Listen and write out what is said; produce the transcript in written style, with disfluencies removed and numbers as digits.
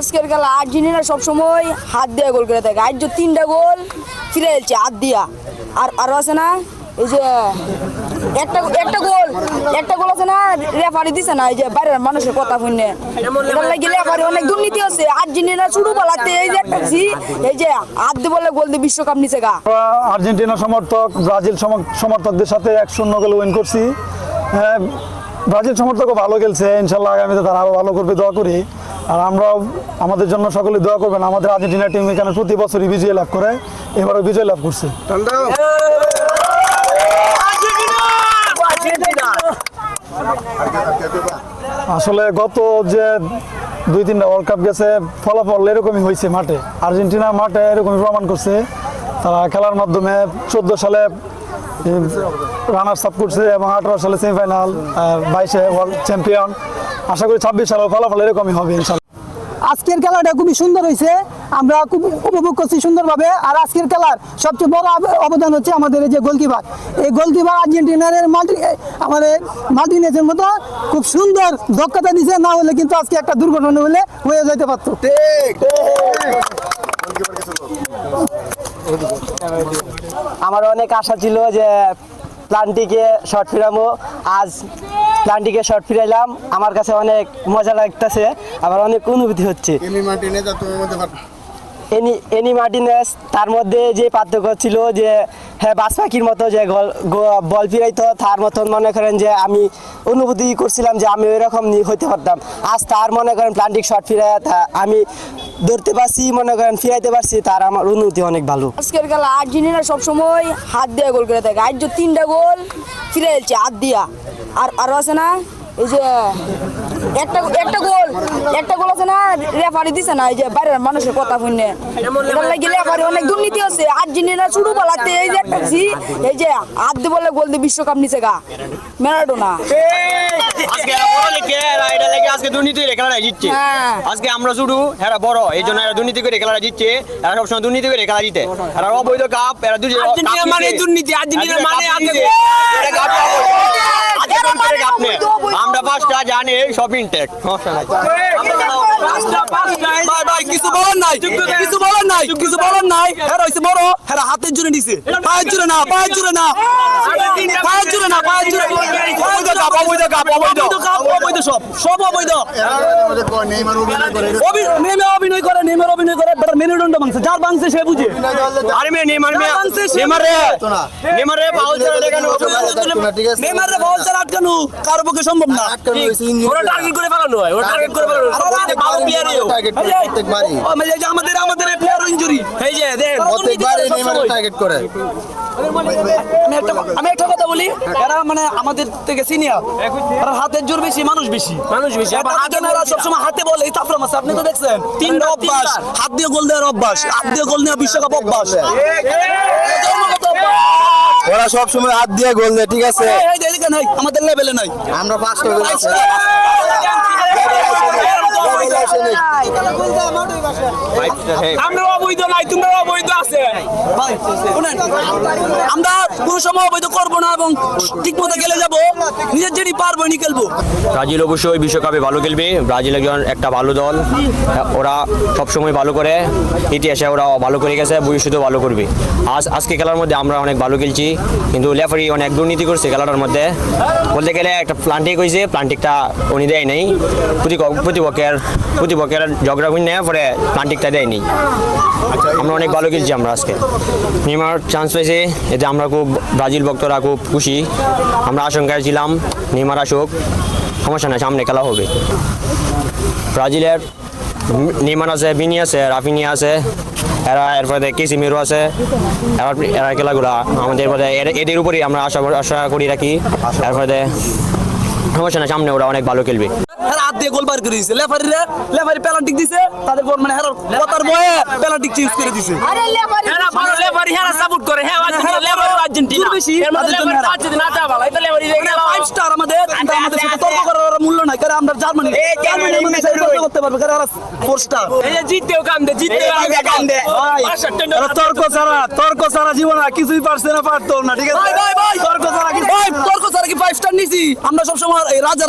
আজকের খেলা আর্জেন্টিনা সবসময় হাত দিয়ে গোল করে থাকে। আজ যে 3টা গোল ফিরে এলছে হাত দিয়া। আর আরো আছে না এই যে একটা গোল আছে না রেফারি দিছে না, এই যে বাইরের মানুষের কথা শুনে এটার লাগি রেফারি অনেক দুর্নীতি আছে। আর্জেন্টিনা শুরু বলাতে এই যে একটা এই যে হাত দিয়ে বলে গোল দিয়ে বিশ্বকাপ নিচে গা। আর্জেন্টিনা সমর্থক ব্রাজিল সমর্থকদের সাথে 1-0 গোলে উইন করছি। ব্রাজিল সমর্থকও ভালো খেলছে, ইনশাল্লাহ আগামীতে তারা আরও ভালো করবে, দোয়া করি। আর আমরাও আমাদের জন্য সকলে দোয়া করবেন। আমাদের আর্জেন্টিনা টিম এখানে প্রতি বছরই বিজয় লাভ করে, এবারও বিজয় লাভ করছে। আসলে গত যে 2-3টা ওয়ার্ল্ড কাপ গেছে ফলাফল এরকমই হয়েছে, মাঠে আর্জেন্টিনা মাঠে এরকমই প্রমাণ করছে। তারা খেলার মাধ্যমে 14 সালে রানার্স আপ করছে এবং 18 সালে সেমিফাইনাল, 22-এ ওয়ার্ল্ড চ্যাম্পিয়ন। আশা করি 26 সালে ফলাফল এরকমই হবে ইনশাল্লাহ। আজকের খেলাটা খুবই সুন্দর হয়েছে, আমরা খুব উপভোগ করছি সুন্দরভাবে। আর আজকের খেলার সবচেয়ে বড় অবদান হচ্ছে আমাদের এই যে গোলকিপার। এই গোলকিপার আর্জেন্টিনার আমাদের মার্টিনেজের মতো খুব সুন্দর দক্ষতা দিছে, না হলে কিন্তু আজকে একটা দুর্ঘটনা হলে হয়ে যেতে পারতো। আমার অনেক আশা ছিল যে প্লান্টিকে শর্ট ফিরামো, আজ প্লান্টিকে শর্ট ফিরাইলাম। আমার কাছে অনেক মজা লাগতেছে, আমার অনেক অনুভূতি হচ্ছে। এনি মার্টিনেজ তার মধ্যে যে পার্থক্য ছিল যে হ্যাঁ বাস পাখির মতো যে বল ফিরাইতো, তার মতন মনে করেন যে আমি অনুভূতি করছিলাম যে আমি ওই রকম হইতে পারতাম। আজ তার মনে করেন প্লান্টিক শর্ট ফিরাই আমি ধরতে পারছি, মনে করেন ফিরাইতে পারছি, তার আমার অনুভূতি অনেক ভালো। আজকের খেলা আর্জেন্টিনা সবসময় হাত দিয়ে গোল করে থাকে। আজ যে 3টা গোল ফিরে এলছে হাত দিয়া। আর আরো আছে না এই যে একটা গোল আছে না রেফারি দিছে না, এই যে বাইরের মানুষের কথা শুনে এটার লাগি রেফারি অনেক দুর্নীতি আছে। আর্জেন্টিনা শুরু বলাতে এই যে একটা এই যে হাত দিয়ে বলে গোল দিয়ে বিশ্বকাপ নিচে গা ম্যারাডোনা। আজকে দুর্নীতি খেলাটা জিতছে, আজকে আমরা শুধু এরা বড় এই জন্য এরা দুর্নীতি করে খেলাটা জিতছে। এরা সবসময় দুর্নীতি করে খেলা জিতে, এরা অবৈধ কাপ, এরা দুর্নীতি। আমরা পাঁচটা জানি সব ইনটেক, কিছু বলার নাই এরা হইছে বড়, এরা হাতের জুড়ে নিছে, পায়ের জুড়ে না সব অবৈধ। অভিনয় করে মেরুদণ্ড ভাঙছে, যার ভাঙছে সে বুঝে। আটকানো কারো পক্ষে সম্ভব না, টার্গেট করে ফেলানো হয়। আমাদের প্লেয়ার ইনজুরি এই যে আমি একটা কথা বলি, এরা মানে আমাদের থেকে সিনিয়র, এরা হাতের জোর বেশি, মানুষ বেশি। সবসময় হাতে বলে এই তাফরা মাছ, আপনি তো দেখছেন 3টা অভ্যাস, হাত দিয়ে গোল দেওয়ার অভ্যাস, হাত দিয়ে গোল নেওয়া বিশ্বকাপ অভ্যাস। ওরা সব সময় হাত দিয়ে গোল দেয়, ঠিক আছে, আমাদের লেভেলে নাই। আমরা 5টা গোল আছে। আমরা অবৈধ নাই, তোমরা অবৈধ আছে। আমরা কোনো সময় অবৈধ করবো না এবং ঠিক মতো খেলে যাবো, নিজের যেটি পারবো নি খেলবো। ব্রাজিল অবশ্যই বিশ্বকাপে ভালো খেলবে। ব্রাজিল একজন একটা ভালো দল, ওরা সবসময় ভালো করে, ইতিহাসে ওরা ভালো করে গেছে, ভবিষ্যতেও ভালো করবে। আজকে খেলার মধ্যে আমরা অনেক ভালো খেলছি, কিন্তু রেফারি অনেক দুর্নীতি করছে খেলাটার মধ্যে। বলতে গেলে একটা প্লান্টিক হয়েছে, প্লান্টিকটা উনি দেয় নাই, প্রতিপক্ষের ঝগড়া বুঝে নেওয়ার পরে প্লান্টিকটা দেয়নি। আমরা অনেক ভালো খেলছি। আমরা আজকে নেইমার চান্স পেয়েছে, এতে আমরা খুব ব্রাজিল ভক্তরা খুব খুশি। আমরা আশঙ্কায় ছিলাম নেইমার আসুক, সমস্যা নাই, সামনে খেলা হবে। ব্রাজিলের নেইমার আছে, ভিনি আছে, রাফিনিয়া আছে, এরপরে ক্যাসিমিরো আছে। এরা খেলাগুলা আমাদের এদের উপরেই আমরা আশা করি রাখি। এরপরে সমস্যা নাই, সামনে ওরা অনেক ভালো খেলবে। হাত দিয়ে গোল বার করে দিছে, লেফারি পেনাল্টি দিছে, তাদের মানে কথার বয়ে পেনাল্টি চেঞ্জ করে দিছে। আরে লেফারি সাপোর্ট করে, আর্জেন্টিনা ফাইভ স্টার আমাদের সাথে তর্ক করার মূল্য নাই, কারণ আমরা জার্মানি করতে পারবে, কারণ 4 স্টার। জিততেও কান্দে, তর্ক ছাড়া জীবন কিছুই পারছে না, পারতো না, ঠিক আছে। তর্ক ছাড়া কি 5 স্টার নিছি আমরা সবসময় রাজা।